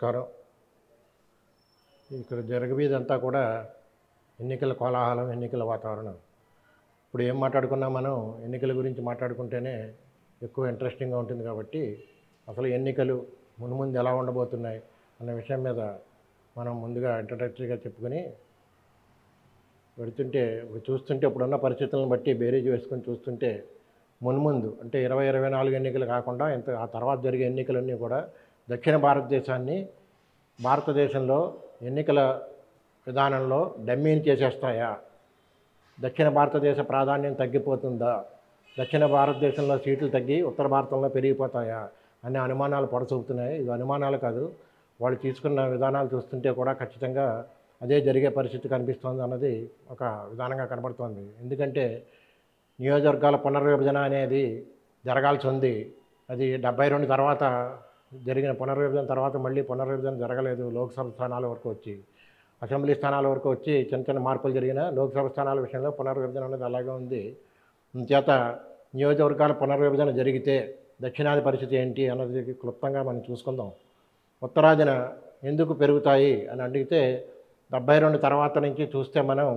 నమస్కారం. ఇక్కడ జరగబోయేదంతా కూడా ఎన్నికల కోలాహలం, ఎన్నికల వాతావరణం. ఇప్పుడు ఏం మాట్లాడుకున్నా మనం ఎన్నికల గురించి మాట్లాడుకుంటేనే ఎక్కువ ఇంట్రెస్టింగ్గా ఉంటుంది. కాబట్టి అసలు ఎన్నికలు మున్ముందు ఎలా ఉండబోతున్నాయి అన్న విషయం మీద మనం ముందుగా ఇంట్రడక్టరీగా చెప్పుకొని పెడుతుంటే చూస్తుంటే ఇప్పుడున్న పరిస్థితులను బట్టి బేరీజ్ వేసుకొని చూస్తుంటే మున్ముందు అంటే 2024 ఎన్నికలు కాకుండా ఆ తర్వాత జరిగే ఎన్నికలన్నీ కూడా దక్షిణ భారతదేశంలో ఎన్నికల విధానంలో డమ్మీని చేసేస్తాయా? దక్షిణ భారతదేశ ప్రాధాన్యం తగ్గిపోతుందా? దక్షిణ భారతదేశంలో సీట్లు తగ్గి ఉత్తర భారతంలో పెరిగిపోతాయా అనే అనుమానాలు పొడసూపుతున్నాయి. ఇది అనుమానాలు కాదు, వాళ్ళు తీసుకున్న విధానాలు చూస్తుంటే కూడా ఖచ్చితంగా అదే జరిగే పరిస్థితి కనిపిస్తోంది అన్నది ఒక విధానంగా కనబడుతోంది. ఎందుకంటే నియోజకవర్గాల పునర్విభజన అనేది జరగాల్సి ఉంది. అది 72 తర్వాత జరిగిన పునర్విభజన తర్వాత మళ్ళీ పునర్విభజన జరగలేదు. లోక్సభ స్థానాల వరకు వచ్చి, అసెంబ్లీ స్థానాల వరకు వచ్చి చిన్న చిన్న మార్పులు జరిగిన లోక్సభ స్థానాల విషయంలో పునర్విభజన అనేది అలాగే ఉంది. చేత నియోజకవర్గాల పునర్విభజన జరిగితే దక్షిణాది పరిస్థితి ఏంటి అన్నది క్లుప్తంగా మనం చూసుకుందాం. ఉత్తరాదిన ఎందుకు పెరుగుతాయి అని అడిగితే 72 తర్వాత నుంచి చూస్తే మనం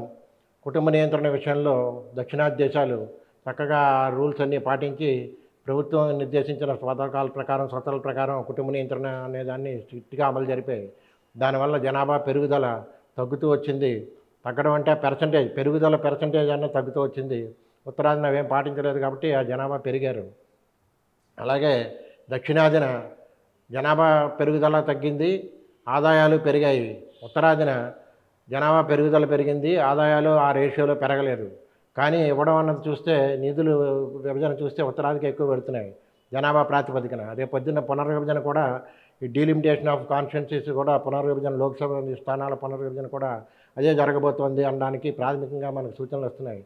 కుటుంబ నియంత్రణ విషయంలో దక్షిణాది దేశాలు చక్కగా రూల్స్ అన్నీ పాటించి ప్రభుత్వం నిర్దేశించిన స్వతల ప్రకారం కుటుంబ నియంత్రణ అనే దాన్ని స్ట్రిక్ట్గా అమలు జరిపాయి. దానివల్ల జనాభా పెరుగుదల తగ్గుతూ వచ్చింది. తగ్గడం అంటే పెరుగుదల పెర్సంటేజ్ అన్నది తగ్గుతూ వచ్చింది. ఉత్తరాదిన అవేం పాటించలేదు కాబట్టి ఆ జనాభా పెరిగారు. అలాగే దక్షిణాదిన జనాభా పెరుగుదల తగ్గింది, ఆదాయాలు పెరిగాయి. ఉత్తరాదిన జనాభా పెరుగుదల పెరిగింది, ఆదాయాలు ఆ రేషియోలో పెరగలేదు. కానీ ఇవ్వడం అన్నది చూస్తే నిధులు విభజన చూస్తే ఉత్తరాదికి ఎక్కువ పెడుతున్నాయి జనాభా ప్రాతిపదికన. అదే పొద్దున్న పునర్విభజన కూడా ఈ డీలిమిటేషన్ ఆఫ్ కాన్స్టిట్యున్సీస్ కూడా పునర్విభజన, లోక్సభ స్థానాల పునర్విభజన కూడా అదే జరగబోతోంది అనడానికి ప్రాథమికంగా మనకు సూచనలు వస్తున్నాయి.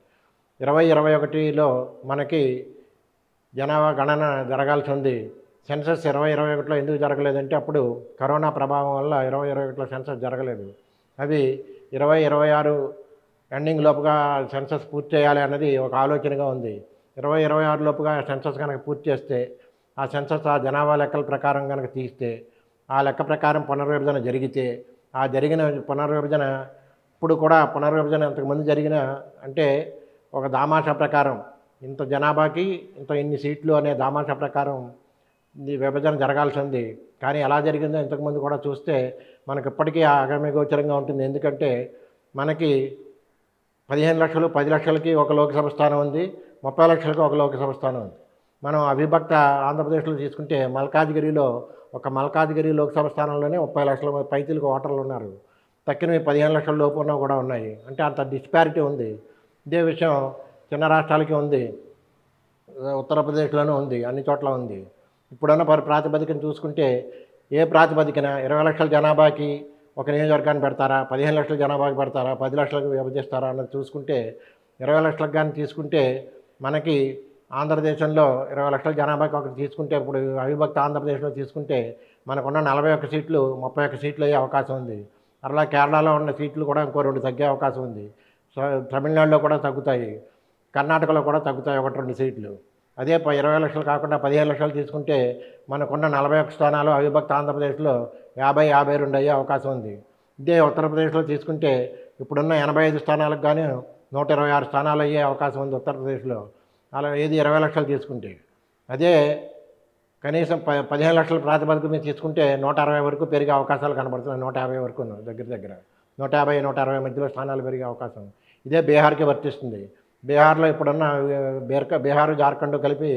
2021లో మనకి జనాభా గణన జరగాల్సి ఉంది. సెన్సస్ 2021లో ఎందుకు జరగలేదంటే అప్పుడు కరోనా ప్రభావం వల్ల 2021లో సెన్సస్ జరగలేదు. అవి 2026 ఎండింగ్ లోపుగా సెన్సస్ పూర్తి చేయాలి అన్నది ఒక ఆలోచనగా ఉంది. 2026 లోపుగా సెన్సస్ కనుక పూర్తి చేస్తే ఆ సెన్సస్ ఆ జనాభా లెక్కల ప్రకారం కనుక తీస్తే ఆ లెక్క ప్రకారం పునర్విభజన జరిగితే ఆ జరిగిన పునర్విభజన ఇప్పుడు కూడా పునర్విభజన ఇంతకుముందు జరిగిన అంటే ఒక దామాషా ప్రకారం ఇంత జనాభాకి ఇన్ని సీట్లు అనే దామాషా ప్రకారం విభజన జరగాల్సి ఉంది. కానీ ఎలా జరిగిందో ఇంతకుముందు కూడా చూస్తే మనకు ఇప్పటికీ ఆగమ్య గోచరంగా ఉంటుంది. ఎందుకంటే మనకి 15 లక్షలు 10 లక్షలకి ఒక లోక్సభ స్థానం ఉంది, 30 లక్షలకి ఒక లోక్సభ స్థానం ఉంది. మనం అవిభక్త ఆంధ్రప్రదేశ్లో తీసుకుంటే మల్కాజ్గిరి లోక్సభ స్థానంలోనే 30 లక్షల పైతీలకు ఓటర్లు ఉన్నారు. తక్కినవి 15 లక్షల లోపు ఉన్న కూడా ఉన్నాయి. అంటే అంత డిస్పారిటీ ఉంది. ఇదే విషయం చిన్న రాష్ట్రాలకి ఉంది, ఉత్తరప్రదేశ్లోనూ ఉంది, అన్ని చోట్ల ఉంది. ఇప్పుడున్న ప్రాతిపదికన చూసుకుంటే ఏ ప్రాతిపదికన 20 లక్షల జనాభాకి ఒక నియోజకవర్గాన్ని పెడతారా, 15 లక్షల జనాభాకి పెడతారా, 10 లక్షలకు విభజిస్తారా అన్నది చూసుకుంటే 20 లక్షలకు కానీ తీసుకుంటే మనకి ఆంధ్రదేశంలో 20 లక్షల జనాభాకి ఒకటి తీసుకుంటే ఇప్పుడు అవిభక్త ఆంధ్రప్రదేశ్లో తీసుకుంటే మనకున్న 41 సీట్లు 31 సీట్లు అయ్యే అవకాశం ఉంది. అలా కేరళలో ఉన్న సీట్లు కూడా ఇంకో 2 తగ్గే అవకాశం ఉంది. తమిళనాడులో కూడా తగ్గుతాయి, కర్ణాటకలో కూడా తగ్గుతాయి 1-2 సీట్లు. అదే 20 లక్షలు కాకుండా 15 లక్షలు తీసుకుంటే మనకున్న 41 స్థానాలు అవిభక్త ఆంధ్రప్రదేశ్లో 50-52 అయ్యే అవకాశం ఉంది. ఇదే ఉత్తరప్రదేశ్లో తీసుకుంటే ఇప్పుడున్న 85 స్థానాలకు కానీ 126 స్థానాలు అయ్యే అవకాశం ఉంది ఉత్తరప్రదేశ్లో. అలా ఏది 20 లక్షలు తీసుకుంటే. అదే కనీసం 15 లక్షల ప్రాతిపదిక మీద తీసుకుంటే 160 వరకు పెరిగే అవకాశాలు కనబడుతున్నాయి. 150 వరకు దగ్గర 150-160 మధ్యలో స్థానాలు పెరిగే అవకాశం. ఇదే బీహార్కి వర్తిస్తుంది. బీహార్లో ఇప్పుడున్న బీహారు జార్ఖండ్ కలిపి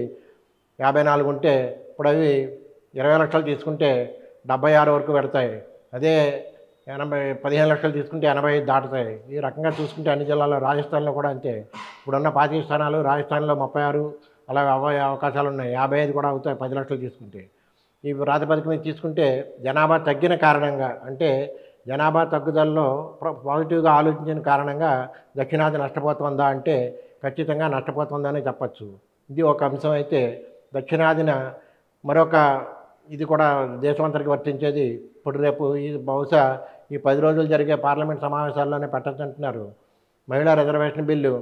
54 ఉంటే ఇప్పుడు అవి 20 లక్షలు తీసుకుంటే 76 వరకు పెడతాయి. అదే 15 లక్షలు తీసుకుంటే 85 దాటుతాయి. ఈ రకంగా చూసుకుంటే అన్ని జిల్లాల్లో, రాజస్థాన్లో కూడా అంతే. ఇప్పుడున్న 25 స్థానాలు రాజస్థాన్లో 36 అలా అవ్వే అవకాశాలు ఉన్నాయి. 55 కూడా అవుతాయి 10 లక్షలు తీసుకుంటే. ఈ ప్రాతిపదిక మీద తీసుకుంటే జనాభా తగ్గిన కారణంగా అంటే జనాభా తగ్గుదలలో పాజిటివ్గా ఆలోచించిన కారణంగా దక్షిణాది నష్టపోతుందా అంటే ఖచ్చితంగా నష్టపోతుందని చెప్పచ్చు. ఇది ఒక అంశం. అయితే దక్షిణాదిన మరొక ఇది కూడా దేశమంతరికి వర్తించేది. ఇప్పుడు రేపు బహుశా ఈ 10 రోజులు జరిగే పార్లమెంట్ సమావేశాల్లోనే పెట్టచ్చంటున్నారు. మహిళా రిజర్వేషన్ బిల్లు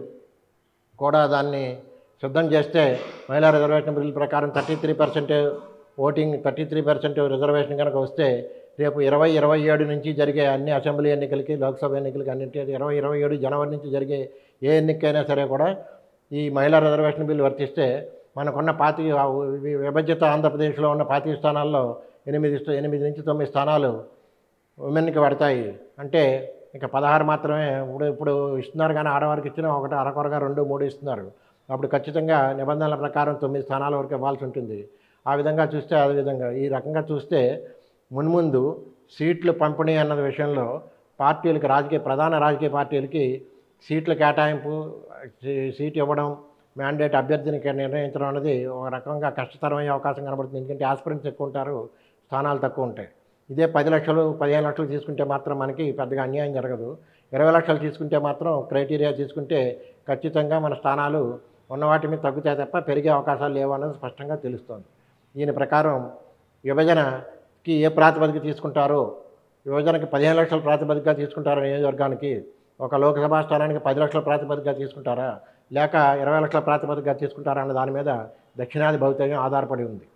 కూడా దాన్ని సిద్ధం చేస్తే మహిళా రిజర్వేషన్ బిల్లు ప్రకారం 33% ఓటింగ్ 33% రిజర్వేషన్ కనుక వస్తే రేపు 2027 నుంచి జరిగే అన్ని అసెంబ్లీ ఎన్నికలకి, లోక్సభ ఎన్నికలకి అన్నింటి 2027 జనవరి నుంచి జరిగే ఏ ఎన్నికైనా సరే కూడా ఈ మహిళా రిజర్వేషన్ బిల్లు వర్తిస్తే మనకున్న విభజిత ఆంధ్రప్రదేశ్లో ఉన్న 25 స్థానాల్లో 8 నుంచి 9 స్థానాలు ఉమెన్కి పడతాయి. అంటే ఇక 16 మాత్రమే ఇప్పుడు ఇస్తున్నారు, కానీ ఆడవారికి ఇచ్చిన ఒకటి అరకొరగా 2, 3 ఇస్తున్నారు. అప్పుడు ఖచ్చితంగా నిబంధనల ప్రకారం 9 స్థానాల వరకు ఇవ్వాల్సి ఉంటుంది. ఆ విధంగా చూస్తే అదేవిధంగా ఈ రకంగా చూస్తే మున్ముందు సీట్లు పంపిణీ అన్న విషయంలో పార్టీలకి ప్రధాన రాజకీయ పార్టీలకి సీట్ల కేటాయింపు, సీట్ ఇవ్వడం, మ్యాండేట్ అభ్యర్థిని నిర్ణయించడం అనేది ఒక రకంగా కష్టతరమయ్యే అవకాశం కనబడుతుంది. ఎందుకంటే ఆస్పిరెంట్స్ ఎక్కువ ఉంటారు, స్థానాలు తక్కువ ఉంటాయి. ఇదే 10 లక్షలు 15 లక్షలు తీసుకుంటే మాత్రం మనకి పెద్దగా అన్యాయం జరగదు. 20 లక్షలు తీసుకుంటే మాత్రం క్రైటీరియా తీసుకుంటే ఖచ్చితంగా మన స్థానాలు ఉన్న వాటి మీద తగ్గుతాయి తప్ప పెరిగే అవకాశాలు లేవు అన్నది స్పష్టంగా తెలుస్తోంది. దీని ప్రకారం విభజనకి ఏ ప్రాతిపదిక తీసుకుంటారో, విభజనకి 15 లక్షల ప్రాతిపదికగా తీసుకుంటారో నియోజకవర్గానికి, ఒక లోక్సభ స్థానానికి 10 లక్షల ప్రాతిపదికగా తీసుకుంటారా లేక 20 లక్షల ప్రాతిపదికగా తీసుకుంటారా అన్న దాని మీద దక్షిణాది భవితవ్యం ఆధారపడి ఉంది.